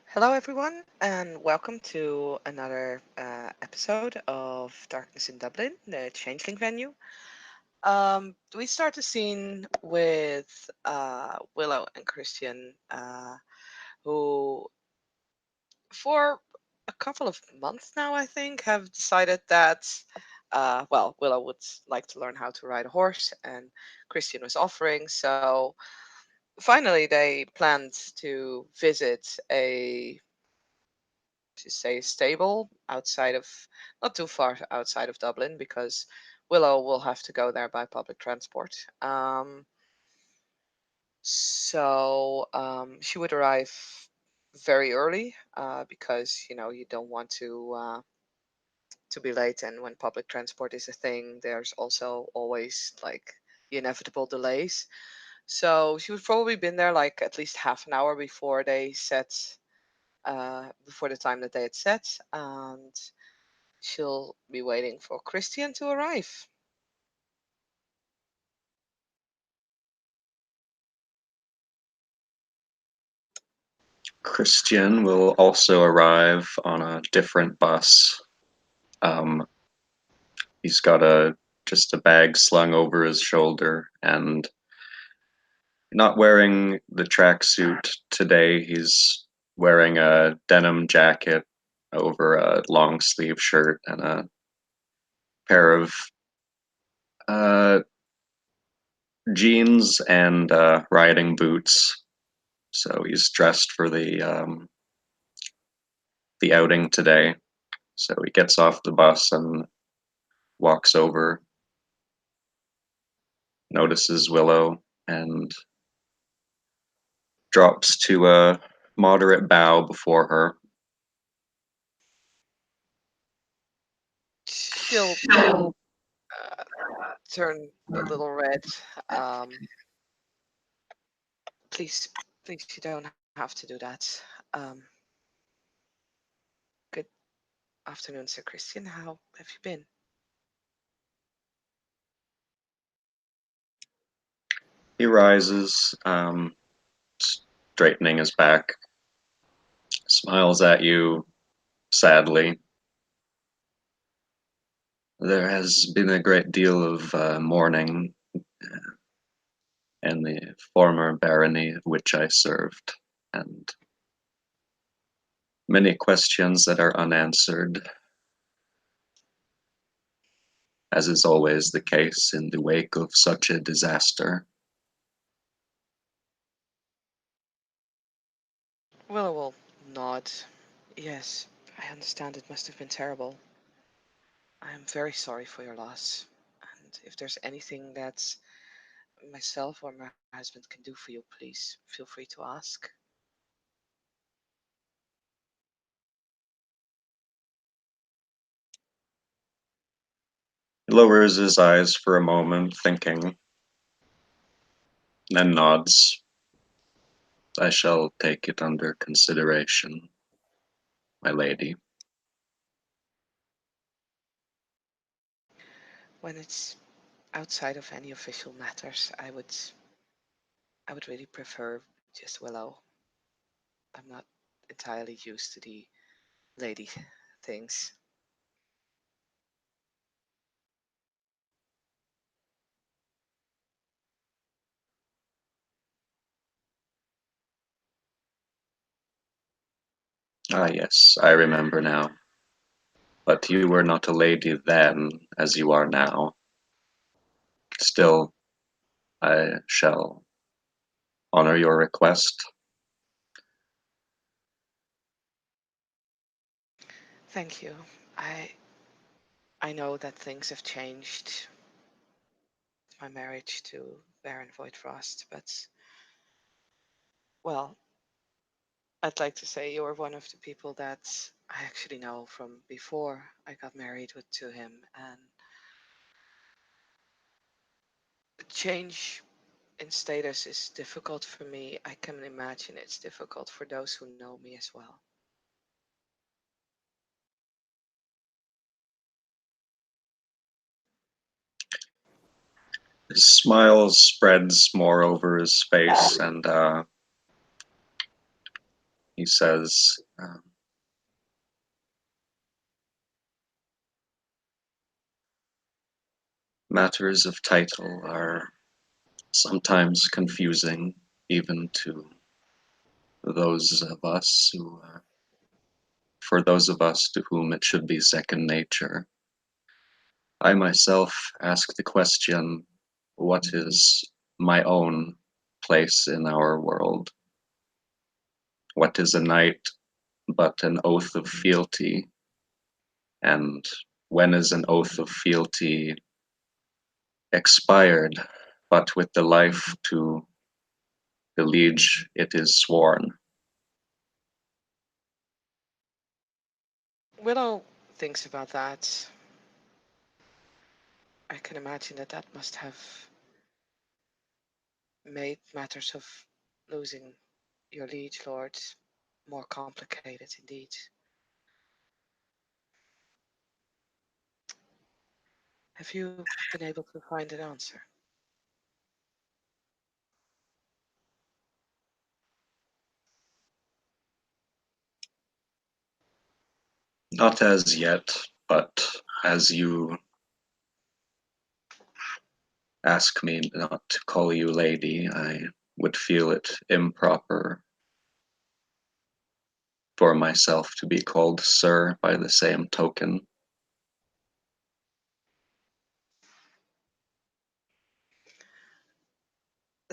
Hello, everyone, and welcome to another episode of Darkness in Dublin, the Changeling venue. We start the scene with Willow and Christian, who, for a couple of months now, I think, have decided that, Willow would like to learn how to ride a horse, and Christian was offering. So finally, they planned to visit to say stable outside of not too far outside of Dublin because Willow will have to go there by public transport. So she would arrive very early because you don't want to be late, and when public transport is a thing, there's also always like the inevitable delays. So she would probably been there like at least half an hour before the time that they had set, and she'll be waiting for Christian to arrive. Christian will also arrive on a different bus. Um, he's got just a bag slung over his shoulder and not wearing the tracksuit today. He's wearing a denim jacket over a long sleeve shirt and a pair of uh, jeans and riding boots. So he's dressed for the outing today. So he gets off the bus and walks over, notices Willow, and drops to a moderate bow before her. She'll uh, turn a little red. Um, please, please, you don't have to do that. Good afternoon, Sir Christian. How have you been? He rises, straightening his back, smiles at you sadly. There has been a great deal of mourning in the former barony of which I served, and many questions that are unanswered, as is always the case in the wake of such a disaster. Willow will nod. Yes, I understand it must have been terrible. I am very sorry for your loss. And if there's anything that myself or my husband can do for you, please feel free to ask. He lowers his eyes for a moment, thinking, then nods. I shall take it under consideration, my lady. When it's outside of any official matters, I would really prefer just Willow. I'm not entirely used to the lady things. Ah, yes, I remember now. But you were not a lady then, as you are now. Still, I shall honor your request. Thank you. I I know that things have changed with my marriage to Baron Voidfrost, but well, I'd like to say you're one of the people that I actually know from before I got married to him, and the change in status is difficult for me. I can imagine it's difficult for those who know me as well. His smile spreads more over his face, and He says, matters of title are sometimes confusing, even to those of us who, for those of us to whom it should be second nature. I myself ask the question, what is my own place in our world? What is a knight but an oath of fealty? And when is an oath of fealty expired, but with the life to the liege it is sworn? Willow thinks about that. I can imagine that that must have made matters of losing your liege lord more complicated indeed. Have you been able to find an answer? Not as yet, but as you ask me not to call you lady, I would feel it improper for myself to be called sir by the same token.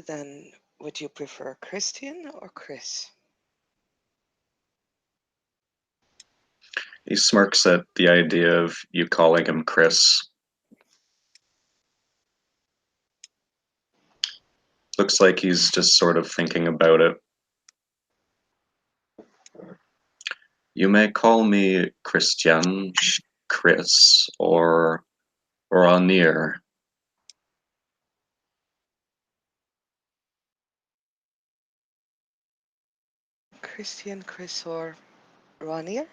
Then would you prefer Christian or Chris? He smirks at the idea of you calling him Chris. Looks like he's just sort of thinking about it. You may call me Christian, Chris, or Anir. Christian, Chris, or Ranier?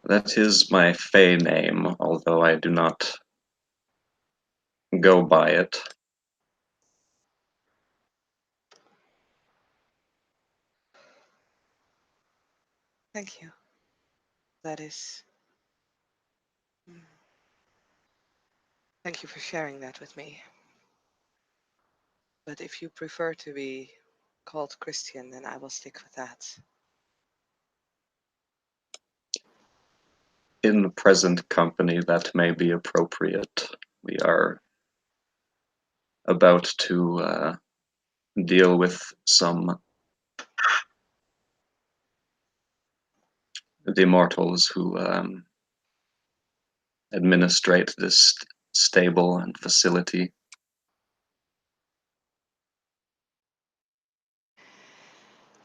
That is my Fey name, although I do not go by it. Thank you. That is. mm, Thank you for sharing that with me. But if you prefer to be called Christian, then I will stick with that. In the present company, that may be appropriate. We are about to deal with some the mortals who administrate this stable and facility.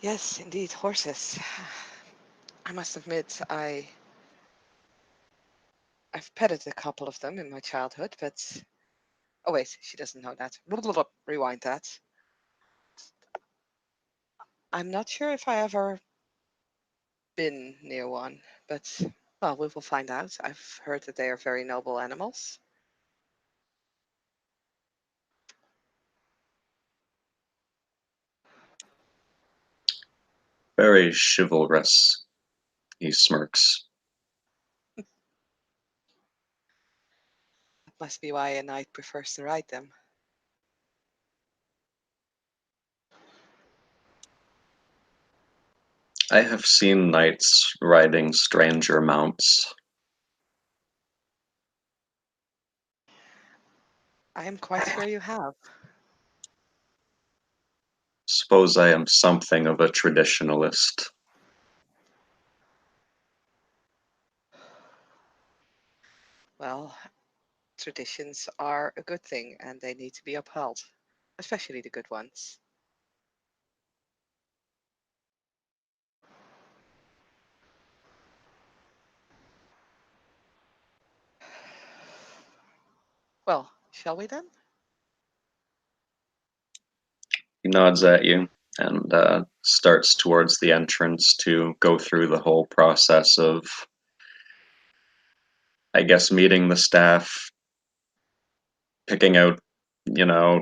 Yes, indeed, horses. I must admit, I've petted a couple of them in my childhood, but oh wait, she doesn't know that. Rewind that. I'm not sure if I ever been near one, but well, we will find out. I've heard that they are very noble animals. Very chivalrous, he smirks. That must be why a knight prefers to ride them. I have seen knights riding stranger mounts. I am quite sure you have. Suppose I am something of a traditionalist. Well, traditions are a good thing and they need to be upheld, especially the good ones. Well, shall we then? He nods at you and starts towards the entrance to go through the whole process of, I guess, meeting the staff, picking out, you know,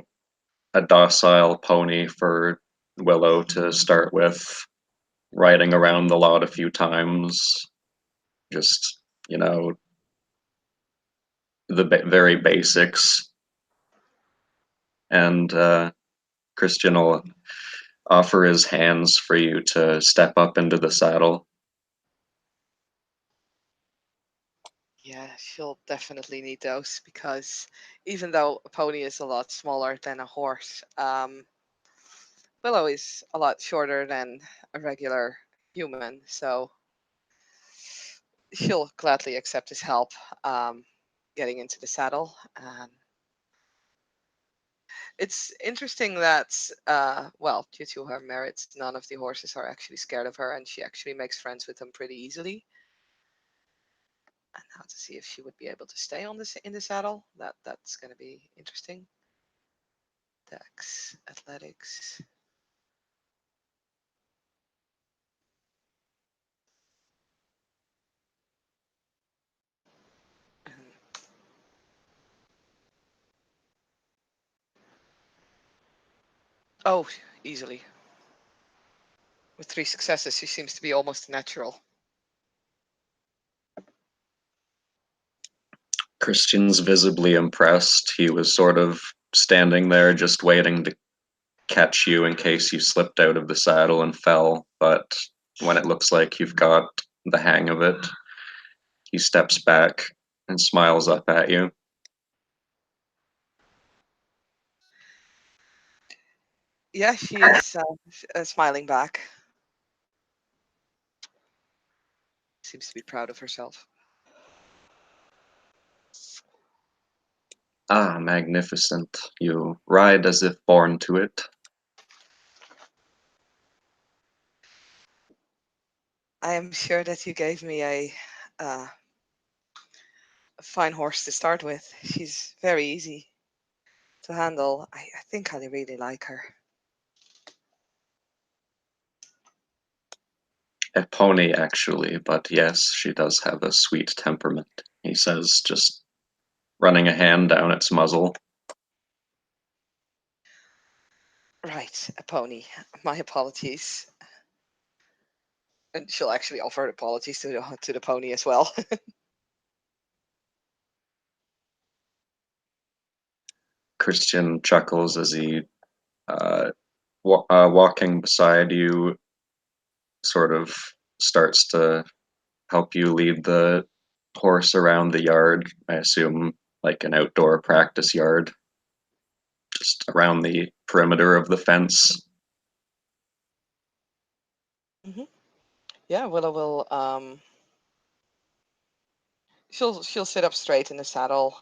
a docile pony for Willow to start with, riding around the lot a few times, just, you know, the very basics. And Christian will offer his hands for you to step up into the saddle. Yeah, she'll definitely need those because even though a pony is a lot smaller than a horse, Willow is a lot shorter than a regular human, so she'll gladly accept his help um, getting into the saddle. It's interesting that, well, due to her merits, none of the horses are actually scared of her, and she actually makes friends with them pretty easily. And now to see if she would be able to stay on this in the saddle. That's going to be interesting. Dex, athletics. Oh, easily. With 3 successes, she seems to be almost natural. Christian's visibly impressed. He was sort of standing there just waiting to catch you in case you slipped out of the saddle and fell, but when it looks like you've got the hang of it, he steps back and smiles up at you. Yeah, she is smiling back. Seems to be proud of herself. Ah, magnificent. You ride as if born to it. I am sure that you gave me uh, a fine horse to start with. She's very easy to handle. I think I really like her. A pony, actually, but yes, she does have a sweet temperament, he says, just running a hand down its muzzle. Right, a pony. My apologies. And she'll actually offer apologies to the pony as well. Christian chuckles as he, uh, walking beside you, sort of starts to help you lead the horse around the yard. I assume like an outdoor practice yard, just around the perimeter of the fence. hmm Yeah, Willow will she'll sit up straight in the saddle.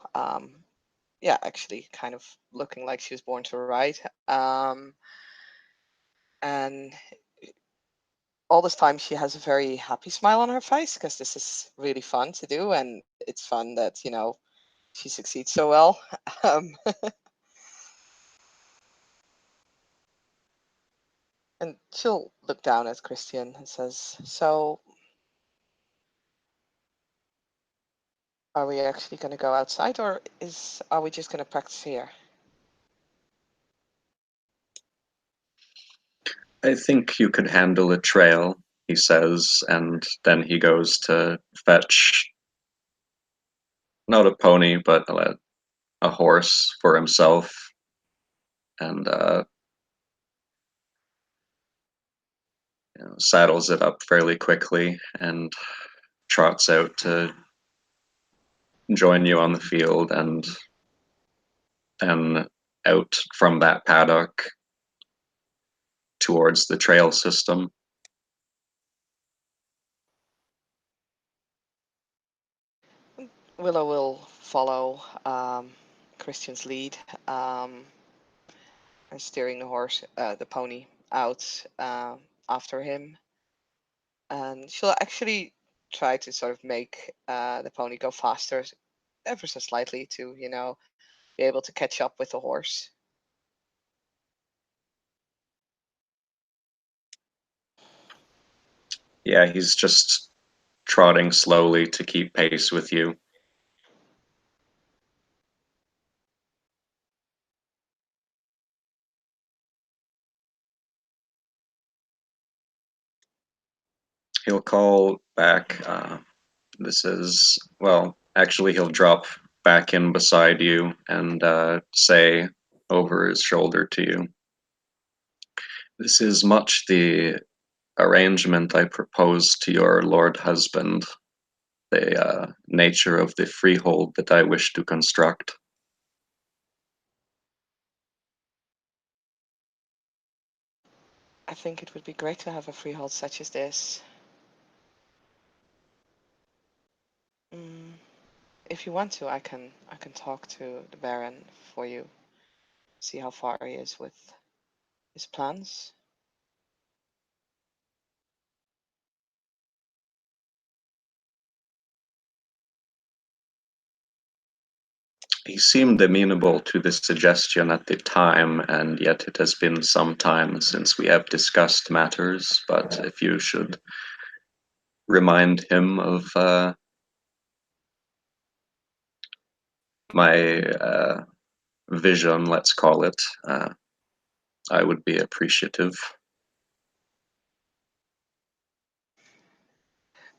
Yeah, actually kind of looking like she was born to ride. And all this time she has a very happy smile on her face because this is really fun to do, and it's fun that, she succeeds so well. Um, and she'll look down at Christian and says, "So, are we actually going to go outside, or are we just going to practice here?" I think you could handle a trail, he says, and then he goes to fetch not a pony, but a horse for himself, and saddles it up fairly quickly and trots out to join you on the field, and then out from that paddock towards the trail system. Willow will follow Christian's lead, and steering the pony out after him. And she'll actually try to sort of make the pony go faster, ever so slightly, to be able to catch up with the horse. Yeah, he's just trotting slowly to keep pace with you. He'll call back. This is, well, actually, he'll drop back in beside you and say over his shoulder to you, "This is much the arrangement I proposed to your lord husband, the nature of the freehold that I wish to construct." I think it would be great to have a freehold such as this. Mm, if you want to, I can talk to the Baron for you, see how far he is with his plans. He seemed amenable to the suggestion at the time, and yet it has been some time since we have discussed matters. But if you should remind him of my vision, let's call it, I would be appreciative.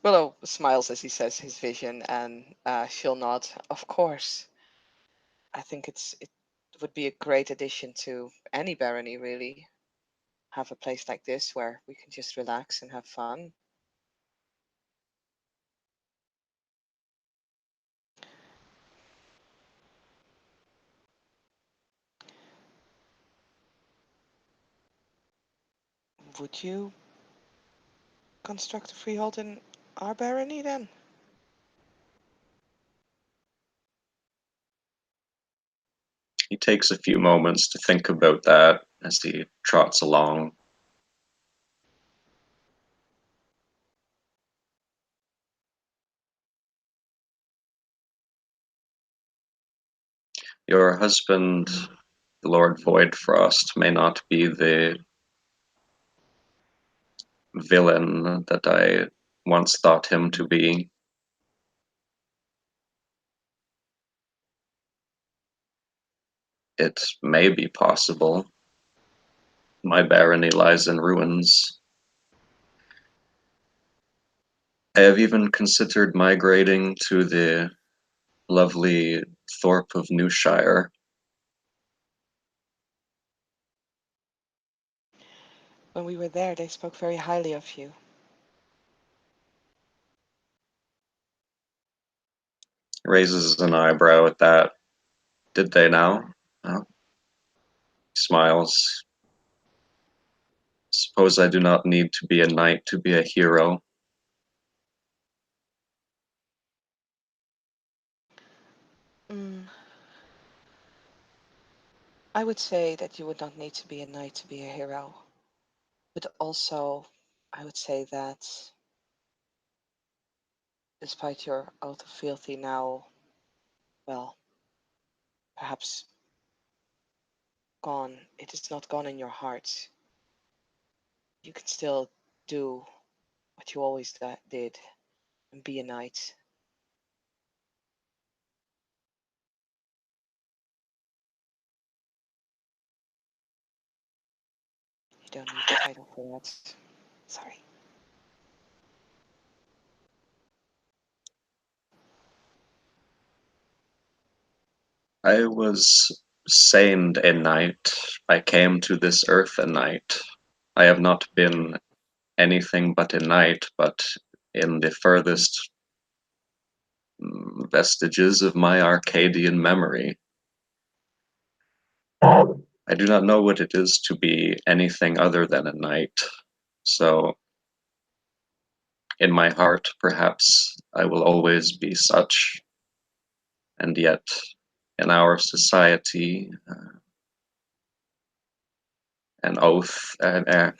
Willow smiles as he says his vision, and she'll nod. Of course, I think it would be a great addition to any barony, really. Have a place like this where we can just relax and have fun. Would you construct a freehold in our barony then? He takes a few moments to think about that as he trots along. Your husband, Lord Voidfrost, may not be the villain that I once thought him to be. It may be possible. My barony lies in ruins. I have even considered migrating to the lovely Thorpe of Newshire. When we were there, they spoke very highly of you. Raises an eyebrow at that. Did they now? Oh, smiles. Suppose I do not need to be a knight to be a hero. Mm, I would say that you would not need to be a knight to be a hero. But also, I would say that despite your oath of fealty now, well, perhaps gone, it is not gone in your heart. You can still do what you always did and be a knight. You don't need the title for that. Sorry. I was sained a knight. I came to this earth a knight. I have not been anything but a knight, but in the furthest vestiges of my Arcadian memory, I do not know what it is to be anything other than a knight. So, in my heart, perhaps I will always be such, and yet, in our society, an oath, a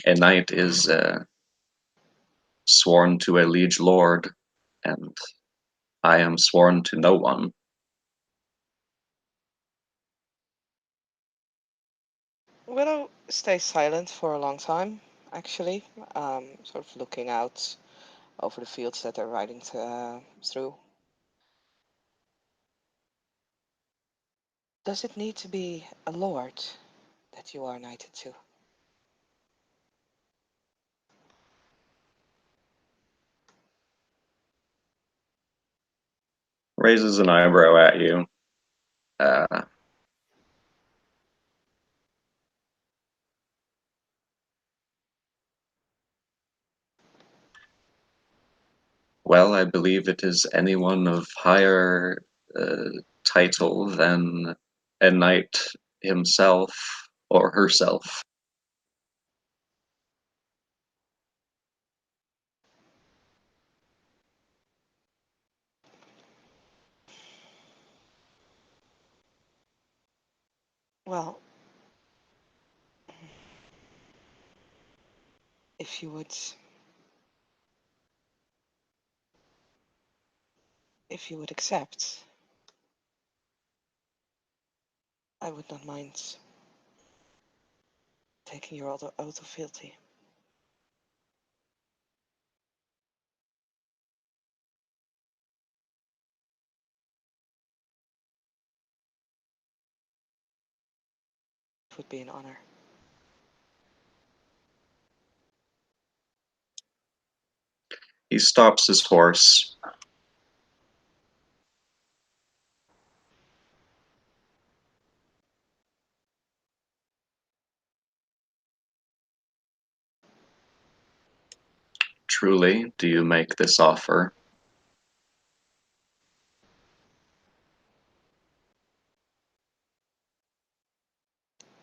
knight is sworn to a liege lord, and I am sworn to no one. Willow stays silent for a long time, actually, sort of looking out over the fields that they're riding through. Does it need to be a lord that you are knighted to? raises an eyebrow at you. Uh, well, I believe it is anyone of higher uh, title than a knight himself or herself. Well, if you would, accept, I would not mind taking your oath of fealty. It would be an honor. He stops his horse. Truly, do you make this offer?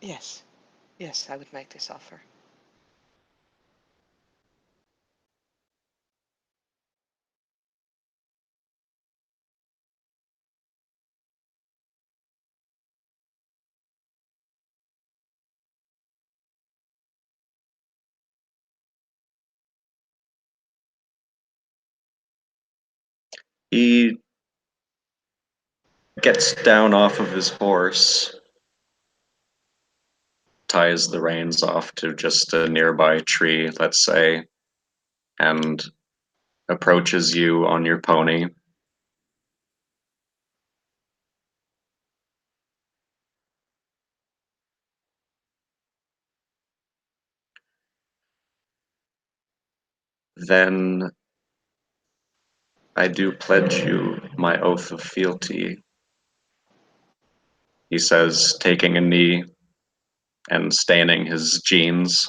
Yes, yes, I would make this offer. He gets down off of his horse, ties the reins off to just a nearby tree, let's say, and approaches you on your pony. Then I do pledge you my oath of fealty, he says, taking a knee and staining his jeans.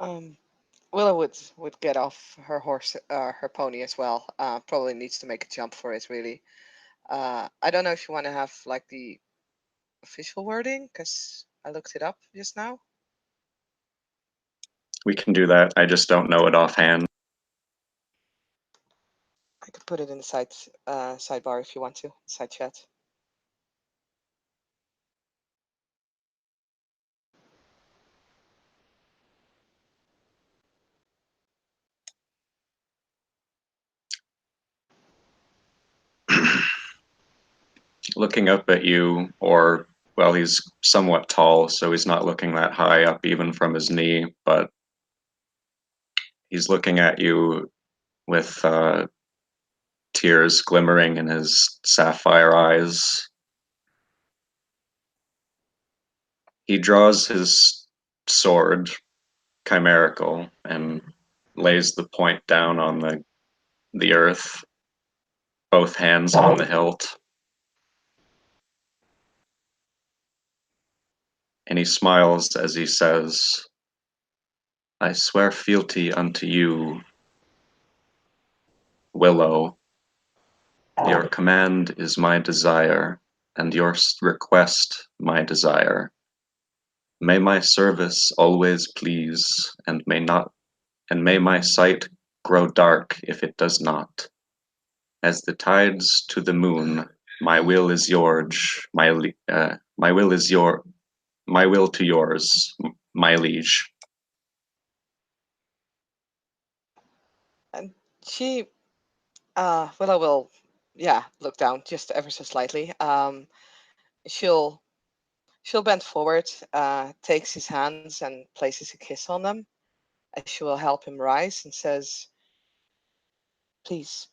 Um, Willow would get off her horse, her pony as well. Probably needs to make a jump for it, really. I don't know if you want to have like the official wording, because I looked it up just now. We can do that. I just don't know it offhand. I could put it in the sidebar if you want to, side chat. Looking up at you, or, well, he's somewhat tall, so he's not looking that high up even from his knee, but he's looking at you with tears glimmering in his sapphire eyes. He draws his sword, chimerical, and lays the point down on the earth, both hands on the hilt. And he smiles as he says, I swear fealty unto you, Willow. Your command is my desire, and your request my desire. May my service always please, and may my sight grow dark if it does not. As the tides to the moon, my will is yours, my will is my will to yours, my liege. And she, Willow will, yeah, look down just ever so slightly. She'll she'll bend forward, takes his hands and places a kiss on them, as she will help him rise, and says, "Please,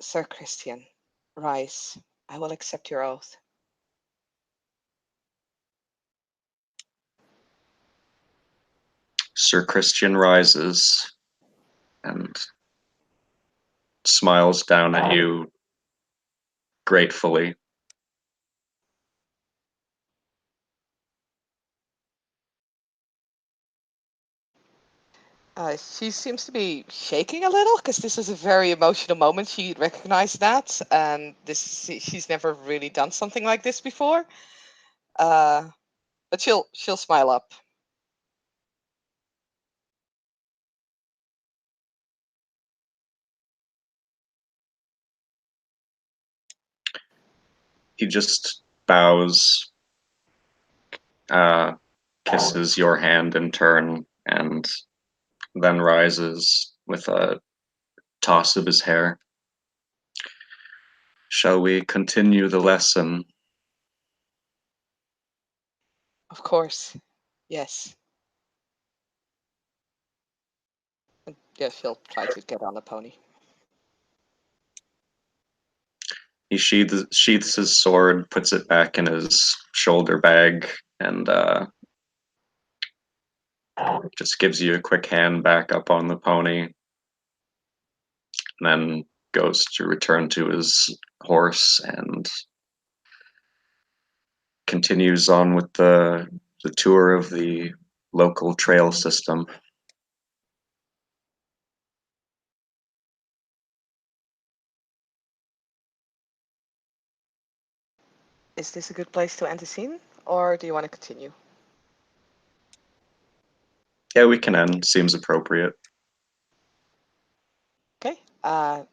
Sir Christian, rise. I will accept your oath." Sir Christian rises. and smiles down at you gratefully. She seems to be shaking a little because this is a very emotional moment. She recognized that, and she's never really done something like this before. Uh, but she'll smile up. He just bows, uh, kisses your hand in turn, and then rises with a toss of his hair. Shall we continue the lesson? Of course, yes. And yeah, she'll try to get on the pony. He sheaths his sword, puts it back in his shoulder bag, and just gives you a quick hand back up on the pony, and then goes to return to his horse and continues on with the tour of the local trail system. Is this a good place to end the scene, or do you want to continue? Yeah, we can end. Seems appropriate. Okay.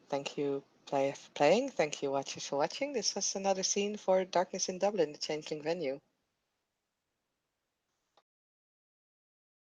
Thank you, player, for playing. Thank you, watchers, for watching. This was another scene for Darkness in Dublin, the Changeling venue.